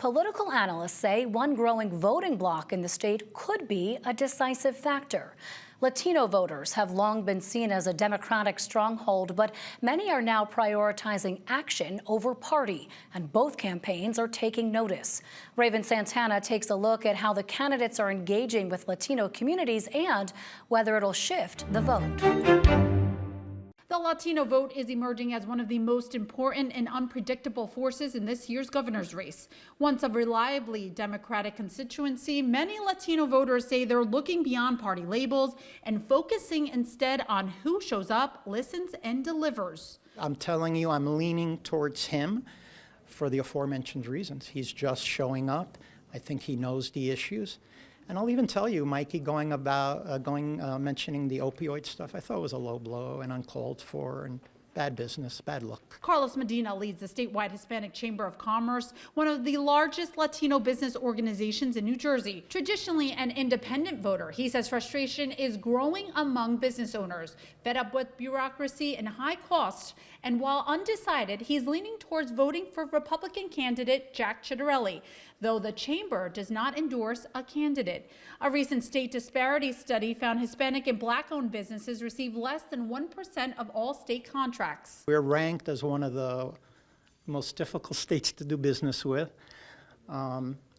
Political analysts say one growing voting bloc in the state could be a decisive factor. Latino voters have long been seen as a Democratic stronghold, but many are now prioritizing action over party, and both campaigns are taking notice. Raven Santana takes a look at how the candidates are engaging with Latino communities and whether it'll shift the vote. The Latino vote is emerging as one of the most important and unpredictable forces in this year's governor's race. Once a reliably Democratic constituency, many Latino voters say they're looking beyond party labels and focusing instead on who shows up, listens, and delivers. I'm telling you, I'm leaning towards him for the aforementioned reasons. He's just showing up. I think he knows the issues. And I'll even tell you, Mikey, mentioning the opioid stuff, I thought was a low blow and uncalled for and bad business, bad luck. Carlos Medina leads the statewide Hispanic Chamber of Commerce, one of the largest Latino business organizations in New Jersey. Traditionally an independent voter, he says frustration is growing among business owners, fed up with bureaucracy and high costs. And while undecided, he's leaning towards voting for Republican candidate Jack Ciattarelli, though the chamber does not endorse a candidate. A recent state disparity study found Hispanic and Black-owned businesses receive less than 1% of all state contracts. We're ranked as one of the most difficult states to do business with.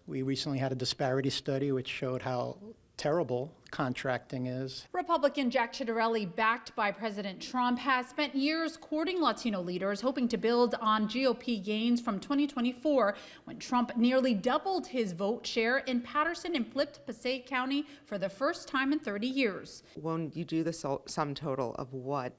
We recently had a disparity study which showed how terrible contracting is. Republican Jack Ciattarelli, backed by President Trump, has spent years courting Latino leaders, hoping to build on GOP gains from 2024, when Trump nearly doubled his vote share in Patterson and flipped Passaic County for the first time in 30 years. When you do the sum total of what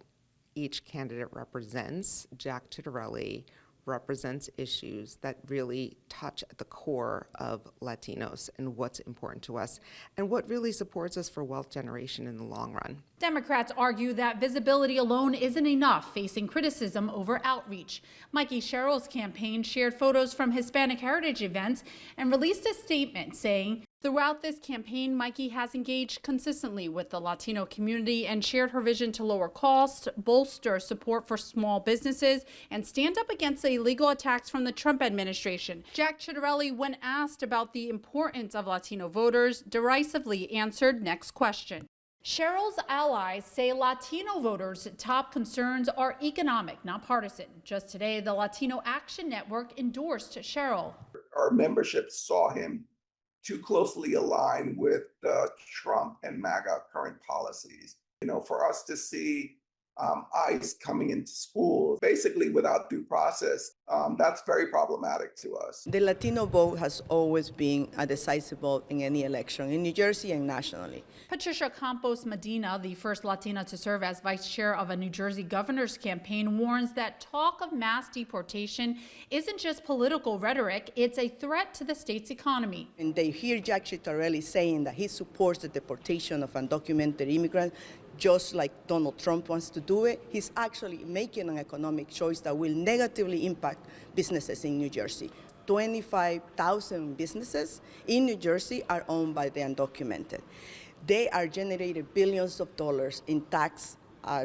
each candidate represents, Jack Ciattarelli represents issues that really touch at the core of Latinos and what's important to us and what really supports us for wealth generation in the long run. Democrats argue that visibility alone isn't enough, facing criticism over outreach. Mikey Sherrill's campaign shared photos from Hispanic heritage events and released a statement saying, "Throughout this campaign, Mikey has engaged consistently with the Latino community and shared her vision to lower costs, bolster support for small businesses, and stand up against the illegal attacks from the Trump administration." Jack Ciattarelli, when asked about the importance of Latino voters, derisively answered, "Next question." Sherrill's allies say Latino voters' top concerns are economic, not partisan. Just today, the Latino Action Network endorsed Sherrill. Our membership saw him too closely aligned with the Trump and MAGA current policies. For us to see ICE coming into schools, basically without due process, that's very problematic to us. The Latino vote has always been a decisive vote in any election, in New Jersey and nationally. Patricia Campos Medina, the first Latina to serve as vice chair of a New Jersey governor's campaign, warns that talk of mass deportation isn't just political rhetoric, it's a threat to the state's economy. And they hear Jack Ciattarelli saying that he supports the deportation of undocumented immigrants, just like Donald Trump wants to do it. He's actually making an economic choice that will negatively impact businesses in New Jersey. 25,000 businesses in New Jersey are owned by the undocumented. They are generating billions of dollars in tax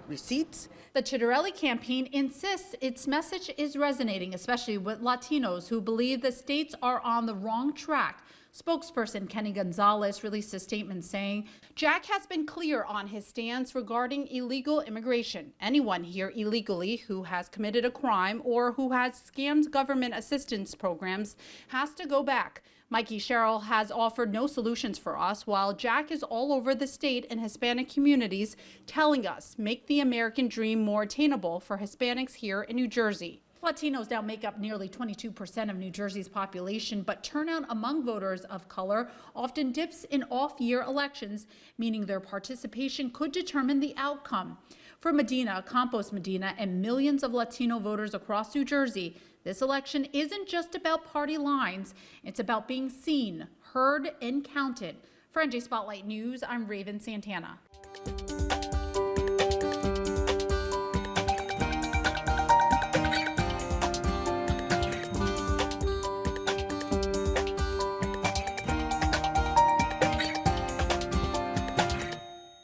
receipts. The Ciattarelli campaign insists its message is resonating, especially with Latinos who believe the states are on the wrong track. Spokesperson Kenny Gonzalez released a statement saying, "Jack has been clear on his stance regarding illegal immigration. Anyone here illegally who has committed a crime or who has scammed government assistance programs has to go back." Mikey Sherrill has offered no solutions for us, while Jack is all over the state and Hispanic communities telling us, make the American dream more attainable for Hispanics here in New Jersey. Latinos now make up nearly 22% of New Jersey's population, but turnout among voters of color often dips in off-year elections, meaning their participation could determine the outcome. For Medina, Campos Medina, and millions of Latino voters across New Jersey, this election isn't just about party lines. It's about being seen, heard, and counted. For NJ Spotlight News, I'm Raven Santana.